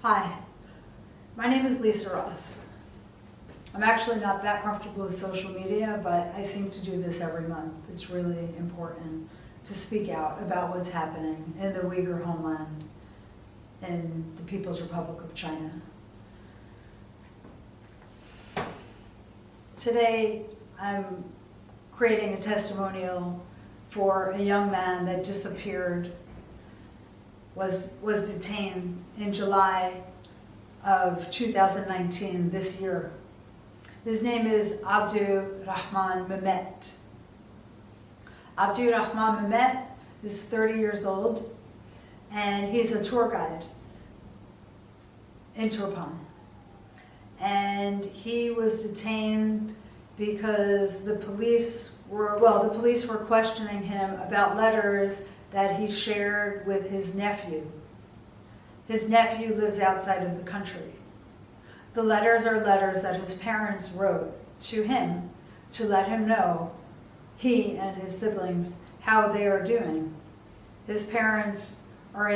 Hi, my name is Lisa Ross. I'm actually not that comfortable with social media, but I seem to do this every month. It's really important to speak out about what's happening in the Uyghur homeland in the People's Republic of China. Today, I'm creating a testimonial for a young man that disappeared, was detained in July of 2019, this year. His name is Abdur Rahman Mehmet. Abdur Rahman Mehmet is 30 years old, and he's a tour guide in Turpan. And he was detained because the police were questioning him about letters that he shared with his nephew. His nephew lives outside of the country. The letters are letters that his parents wrote to him to let him know, he and his siblings, how they are doing. His parents were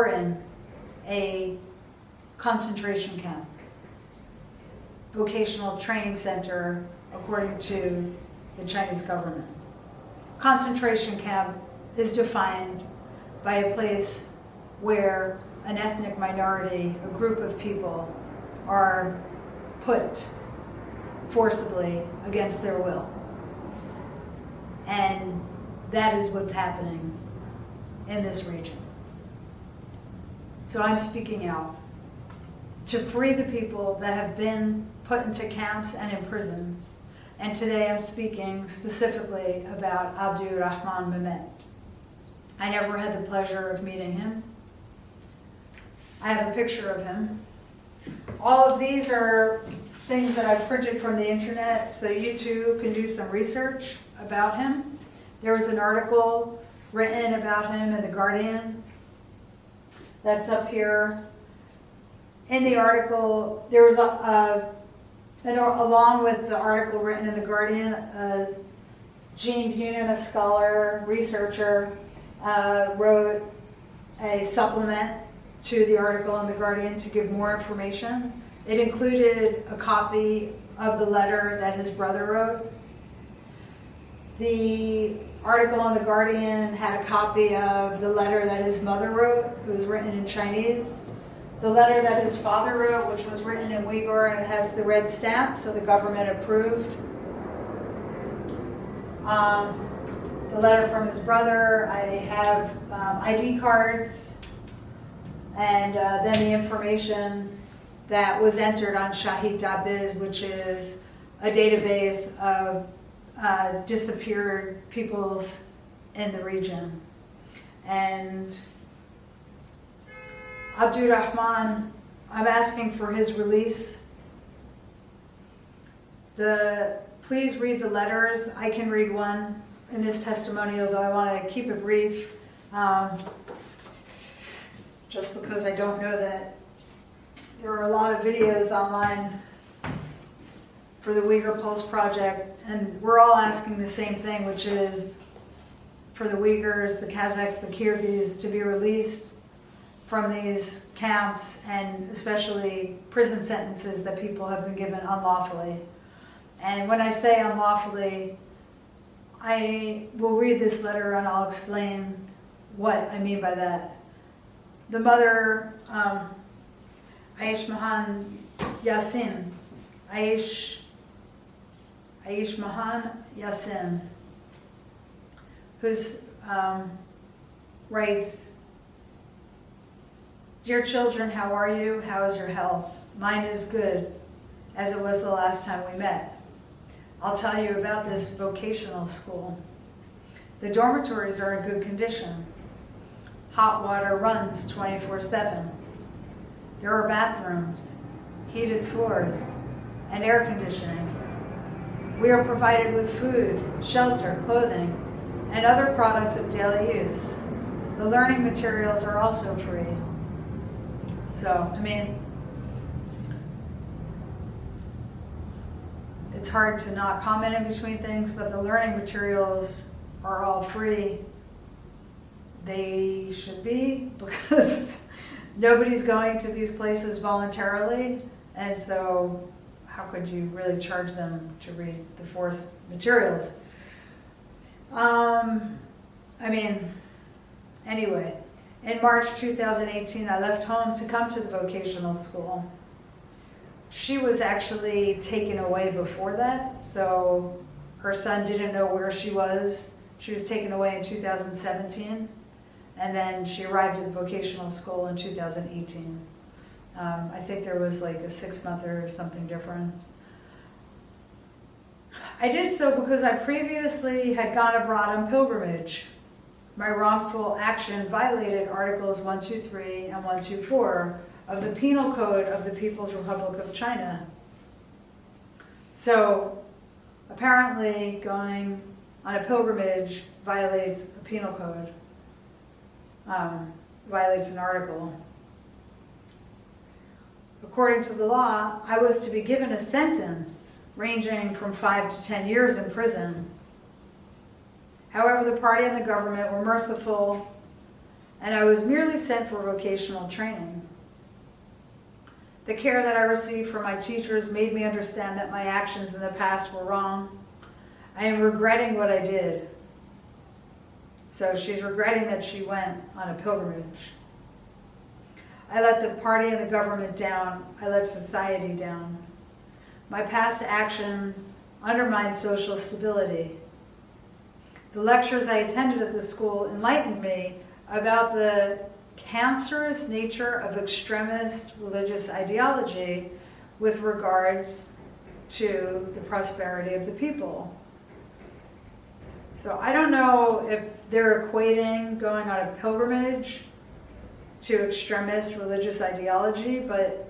in a concentration camp, vocational training center, according to the Chinese government. Concentration camp is defined by a place where an ethnic minority, a group of people, are put forcibly against their will. And that is what's happening in this region. So I'm speaking out to free the people that have been put into camps and in prisons. And today I'm speaking specifically about Abdur Rahman Mehmet. I never had the pleasure of meeting him. I have a picture of him. All of these are things that I've printed from the internet, so you too can do some research about him. There was an article written about him in The Guardian that's up here. In the article, there was along with the article written in The Guardian, Jean Bunin, a scholar, researcher, wrote a supplement to the article in The Guardian to give more information. It included a copy of the letter that his brother wrote. The article in The Guardian had a copy of the letter that his mother wrote. It was written in Chinese. The letter that his father wrote, which was written in Uyghur, and it has the red stamp, so the government approved. The letter from his brother, I have ID cards, and then the information that was entered on Shahid.biz, which is a database of disappeared peoples in the region. And Abdur Rahman, I'm asking for his release. Please read the letters. I can read one in this testimonial, though I want to keep it brief, just because I don't know that there are a lot of videos online for the Uyghur Pulse Project, and we're all asking the same thing, which is for the Uyghurs, the Kazakhs, the Kyrgyz to be released from these camps, and especially prison sentences that people have been given unlawfully. And when I say unlawfully, I will read this letter and I'll explain what I mean by that. The mother, Aish Mahan Yassin, Aish Mahan Yassin, who's writes, "Dear children, how are you? How is your health? Mine is good, as it was the last time we met. I'll tell you about this vocational school. The dormitories are in good condition. Hot water runs 24/7. There are bathrooms, heated floors, and air conditioning. We are provided with food, shelter, clothing, and other products of daily use. The learning materials are also free." So, I mean, it's hard to not comment in between things, but the learning materials are all free. They should be, because nobody's going to these places voluntarily, and so how could you really charge them to read the forced materials? Anyway, in March 2018, I left home to come to the vocational school. She was actually taken away before that, so her son didn't know where she was. She was taken away in 2017, and then she arrived at the vocational school in 2018. I think there was like a 6-month or something difference. I did so because I previously had gone abroad on pilgrimage. My wrongful action violated Articles 123 and 124 of the Penal Code of the People's Republic of China. So apparently going on a pilgrimage violates the Penal Code, violates an article. According to the law, I was to be given a sentence ranging from 5 to 10 years in prison. However, the party and the government were merciful, and I was merely sent for vocational training. The care that I received from my teachers made me understand that my actions in the past were wrong. I am regretting what I did. So she's regretting that she went on a pilgrimage. I let the party and the government down. I let society down. My past actions undermined social stability. The lectures I attended at the school enlightened me about the cancerous nature of extremist religious ideology with regards to the prosperity of the people. So I don't know if they're equating going on a pilgrimage to extremist religious ideology, but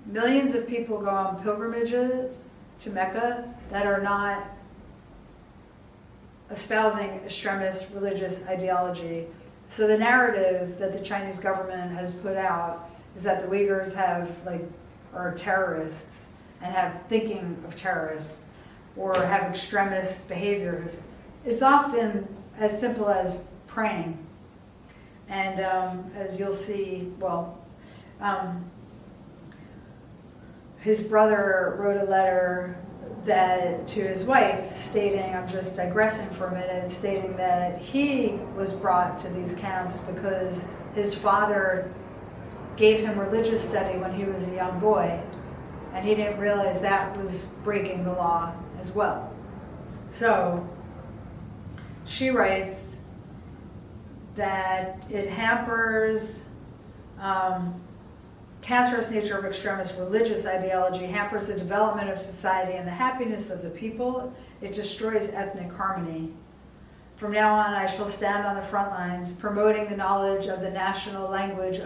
millions of people go on pilgrimages to Mecca that are not espousing extremist religious ideology. So the narrative that the Chinese government has put out is that the Uyghurs are terrorists and have thinking of terrorists or have extremist behaviors. It's often as simple as praying. And as you'll see, his brother wrote a letter to his wife stating, I'm just digressing for a minute, stating that he was brought to these camps because his father gave him religious study when he was a young boy, and he didn't realize that was breaking the law as well. So she writes that it hampers cancerous nature of extremist religious ideology hampers the development of society and the happiness of the people. It destroys ethnic harmony. From now on, I shall stand on the front lines, promoting the knowledge of the national language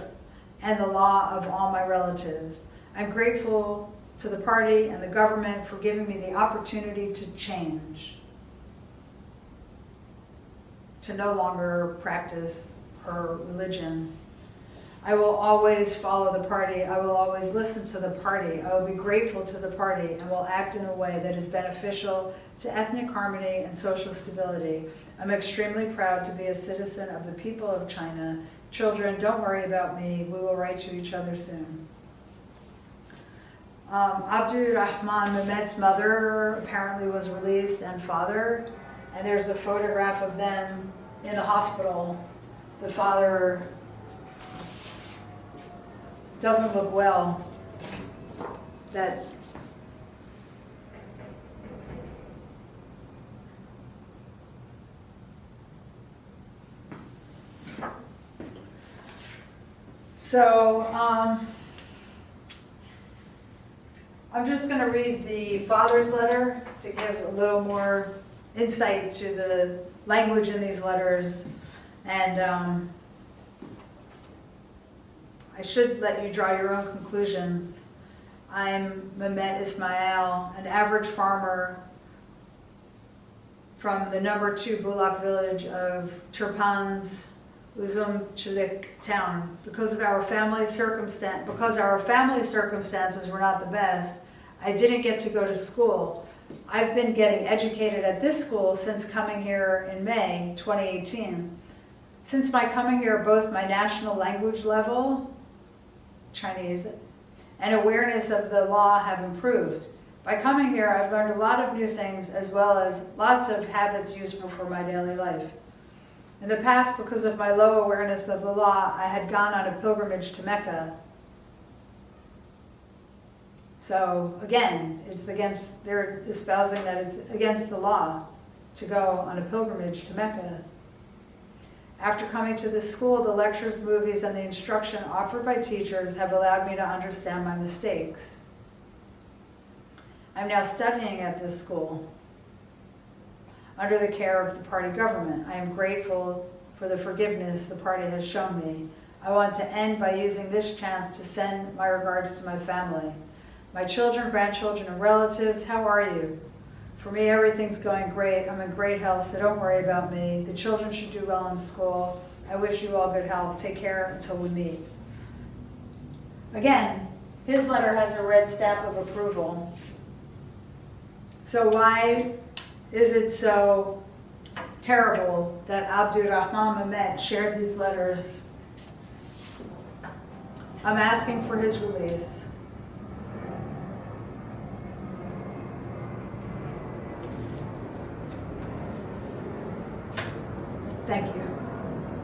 and the law of all my relatives. I'm grateful to the party and the government for giving me the opportunity to change, to no longer practice her religion. I will always follow the party. I will always listen to the party. I will be grateful to the party and will act in a way that is beneficial to ethnic harmony and social stability. I'm extremely proud to be a citizen of the people of China. Children, don't worry about me. We will write to each other soon. Abdur Rahman Mehmet's mother apparently was released and fathered, and there's a photograph of them in the hospital. The father doesn't look well. So I'm just going to read the father's letter to give a little more insight to the language in these letters, and I should let you draw your own conclusions. I'm Mehmet Ismail, an average farmer from the number 2 Bulak village of Turpan's Uzumchilik town. Because our family circumstances were not the best, I didn't get to go to school. I've been getting educated at this school since coming here in May 2018. Since my coming here, both my national language level Chinese, and awareness of the law have improved. By coming here, I've learned a lot of new things as well as lots of habits useful for my daily life. In the past, because of my low awareness of the law, I had gone on a pilgrimage to Mecca. So again, they're espousing that it's against the law to go on a pilgrimage to Mecca. After coming to this school, the lectures, movies, and the instruction offered by teachers have allowed me to understand my mistakes. I'm now studying at this school under the care of the party government. I am grateful for the forgiveness the party has shown me. I want to end by using this chance to send my regards to my family. My children, grandchildren, and relatives, how are you? For me, everything's going great. I'm in great health, so don't worry about me. The children should do well in school. I wish you all good health. Take care until we meet. Again, his letter has a red stamp of approval. So why is it so terrible that Abdurrahman Mehmet shared these letters? I'm asking for his release. Thank you.